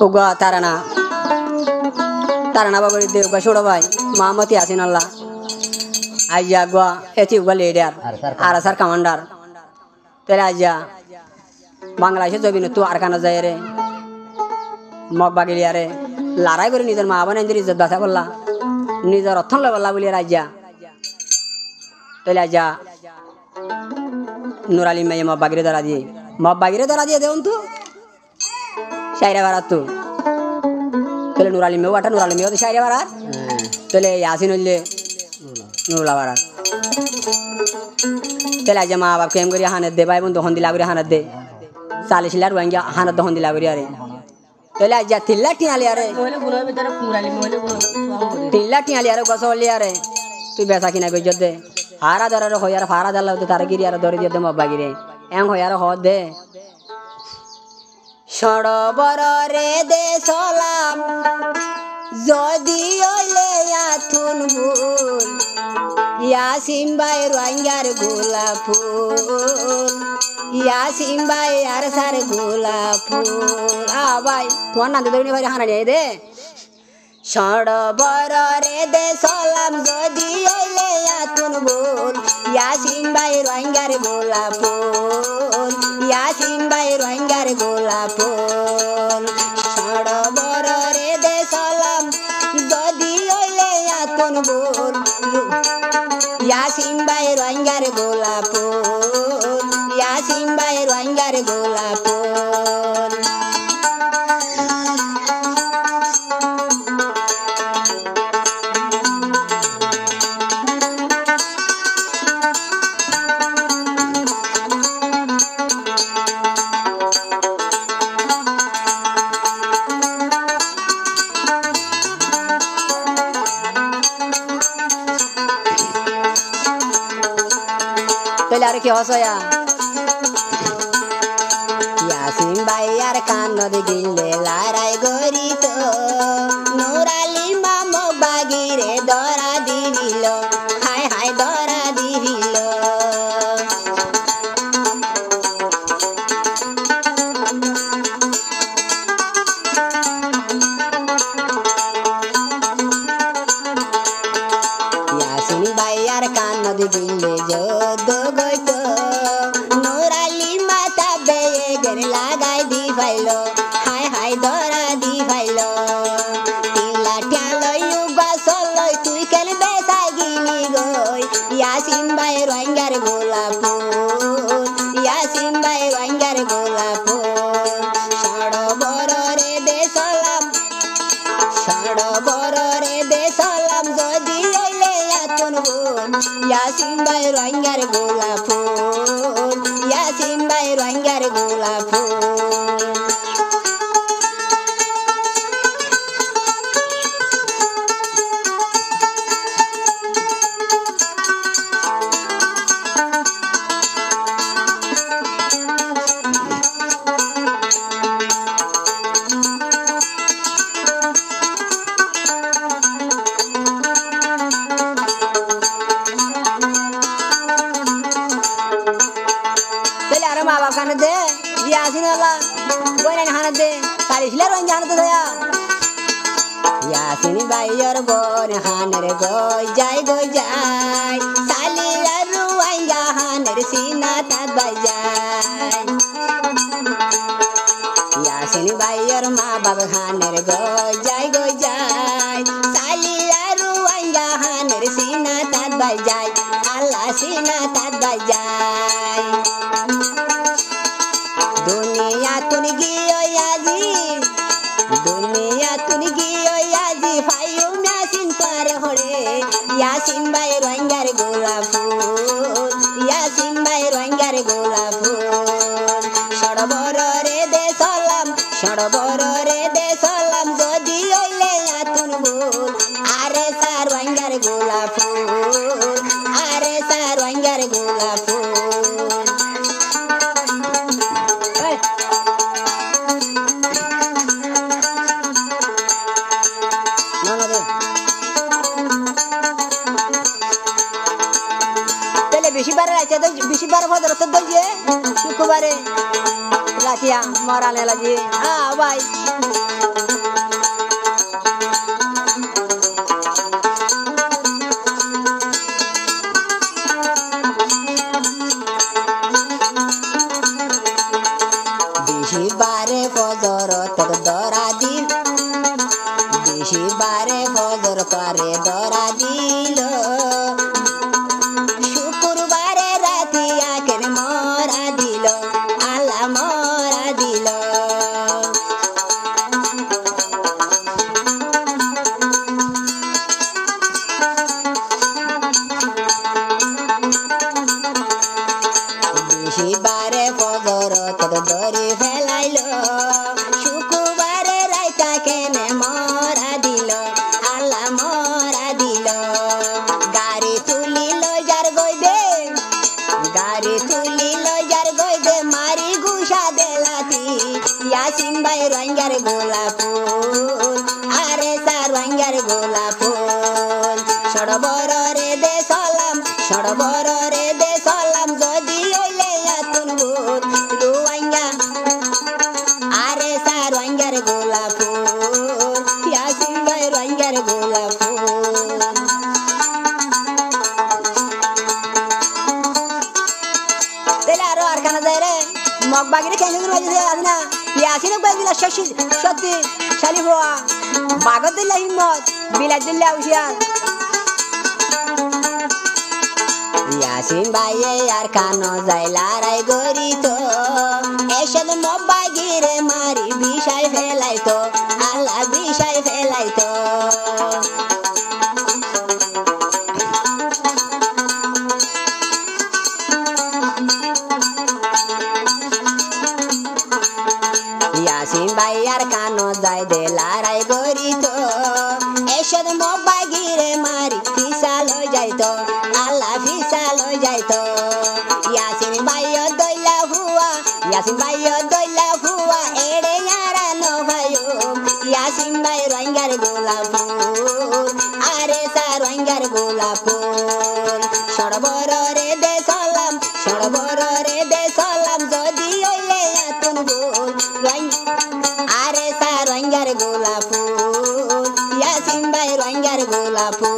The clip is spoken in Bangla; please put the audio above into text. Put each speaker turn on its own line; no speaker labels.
উগা তারানা বাগরি দে উগা ছোড়ো ভাই মাহমতি আসিন আল্লাহ আইয়া গুয়া এটি উগা লিডার আর আসার কমান্ডার তেরে আইয়া বাংলাদেশে জবিন তু আর কানা যায় রে মগ বাগিলিয়া রে লড়াই করে নিজের মা বোন ইজ্জত বাঁচা করলা নিজের অর্থন লবল্লা বলিয়া আইয়া তাহলে আইয়া নুর আলী মাইয়া মব বাগিরে ধরা দিয়ে দেউন তু শাইরা বারাত তু তাহলে নুর আলী মেয়েও আটা নুর আলী মেয়েও তো শাইরা বারাত তাহলে ইয়াসিন হইলে নুরুল্লাহ বারাত তাহলে আইয়া মা বাপ কেম করি হানত দে ভাই বোন দহন দিলা করে হানত দে 40 লাখ রোহিঙ্গা হানত দহন দিলা করি আরে তাহলে আইয়া 3 লাখ টিয়ালি আরে 3 লাখ টিয়ালি আরে গছ হলি আরে তুই বেচা কিনা কই দে হারা ধরার হয় আর ফারা দালা তার গিরি আর ধরে দিয়ে দে মব বাগিরে এং হয় আর হ দে সরবর রে দে সালাম যদি ওলে আতুন ভুল ইয়াসিন ভাই রোহিঙ্গার গোলাপ ফুল ইয়াসিন ভাই আর সার গোলাপ ফুল আ ভাই তোমার নাম ধরে ভাই হানা নিয়ে দে সরবর রে দে সালাম যদি ওলে আতুন ভুল ইয়াসিন ভাই রোহিঙ্গার গোলাপ ফুল ইয়াসিন ভাই রোহিঙ্গার গোলাপ ফুল সরবর রে দে সালাম যদি ওলে আতুন ভুল ইয়াসিন ভাই রোহিঙ্গার গোলাপ ফুল ইয়াসিন ভাই রোহিঙ্গার গোলাপ ফুল আর কি হসয়া ইয়াসিন ভাই আর কান্নদ গিলে লড়াই গরি তো নুর আলী মামো বাগিরে দরা দিল হায় হায় দরা দিল ইয়াসিন ভাই আর কান্নদ গিলে যদ গইতো নুর আলী মাথা বেয়ে গের লাগাই দি ভাইলো হায় হায় ধরা দি ভাইলো তিলা টিয়ালই উগা সলই তুই কেন বেসাই গিলি গই ইয়াসিন ভাই রোহিঙ্গার গোলাপ ফুল ইয়াসিন ভাই রোহিঙ্গার গোলাপ ফুল সরবর রে দে সালাম সরবর রে দে সালাম যদি ওইলে আতুন ভুল ইয়াসিন ভাই রোহিঙ্গার গোলাপ ফুল ইয়াসিন ভাই রোহিঙ্গার গোলাপ ফুল মা বাপ খানে দে ইয়াসিন আল্লাহ বইনা খানে দে 40 লাখ রোহিঙ্গা খানে দে ইয়াসিন ভাইয়ের বোন খানের গই যায় সালিলা রোহিঙ্গা খানের সিনা তাত বাই যায় ইয়াসিন ভাইয়ের মা বাপ খানের গই যায় সালিলা রোহিঙ্গা খানের সিনা তাত বাই যায় আল্লাহ সিনা তাত বাই যায় दुनिया तुन गियो याजी फाइयो यासिन पार होड़े यासिन भाई रोहिंगार गोलाप फूल यासिन भाई रोहिंगार गोलाप फूल सड़बर रे दे सालाम যদি ওইলে আতুন ভুল আরে সার রোহিঙ্গার গোলাপ ফুল আরে সার রোহিঙ্গার গোলাপ ফুল বেশি বার ফজরত দইয়ে শুক্রবারে লাতিয়া মরালে লাগি ভাই ফজরত দরা দিল বারে ফজর পারে দরা দিল শুক্রবারে রাতি আকেন মরা দিল আল্লাহ মরা দিল বারে ফজরত ধরে ফেলাইল শুক্রবারে রাইতা কেনে মরা দিল আল্লাহ মরা দিল গাড়ি তুলি লজার গইদে মারি গুসা দেলাতি ইয়াসিন ভাই রঙ্গার গোলাপ ফুল আরে সার রঙ্গার গোলাপ ফুল সড়বর রে দে সালাম যদি হইলে আতুন ভূত রুয়াঙ্গা আরে সার রঙ্গার গোলাপ ফুল ইয়াসিন ভাই রঙ্গার গোলাপ ফুল তেলে আরো আর কানা যায় রে মগ বাগিরে কেন করে বাজে আছে না ইয়াসিন ভাই বিলা সত্যি শালি হওয়া বাগদুল্লাহ হিম্মত বিলাদুল্লাহ হুশিয়ার ইয়াসিন ভাইয়ে আর কানো যায় লড়াই গরিত এসব মব্বা গিরে মারি বিষয় ফেলাইতো আল্লাহ বিষয় ফেলাইতো ইয়াসিন ভাই আর কানো যায় দে লড়াই গরিত এসব মব্বা গিরে মারি ফিসাল হয়ে যাইতো আল্লাহ ফিসাল হয়ে যাইতো ইয়াসিন ভাইও দইলা হুয়া এড়ে ইয়ারা নো ভাইও ইয়াসিন ভাই রঙ্গার গোলাপ ফুল আরে সা রঙ্গার গোলাপ ফুল সড়বর রে দে সালাম যদি হইলে আতুন ভুল আরে সা রঙ্গার গোলাপ ফুল ইয়াসিন ভাই রঙ্গার গোলাপ ফুল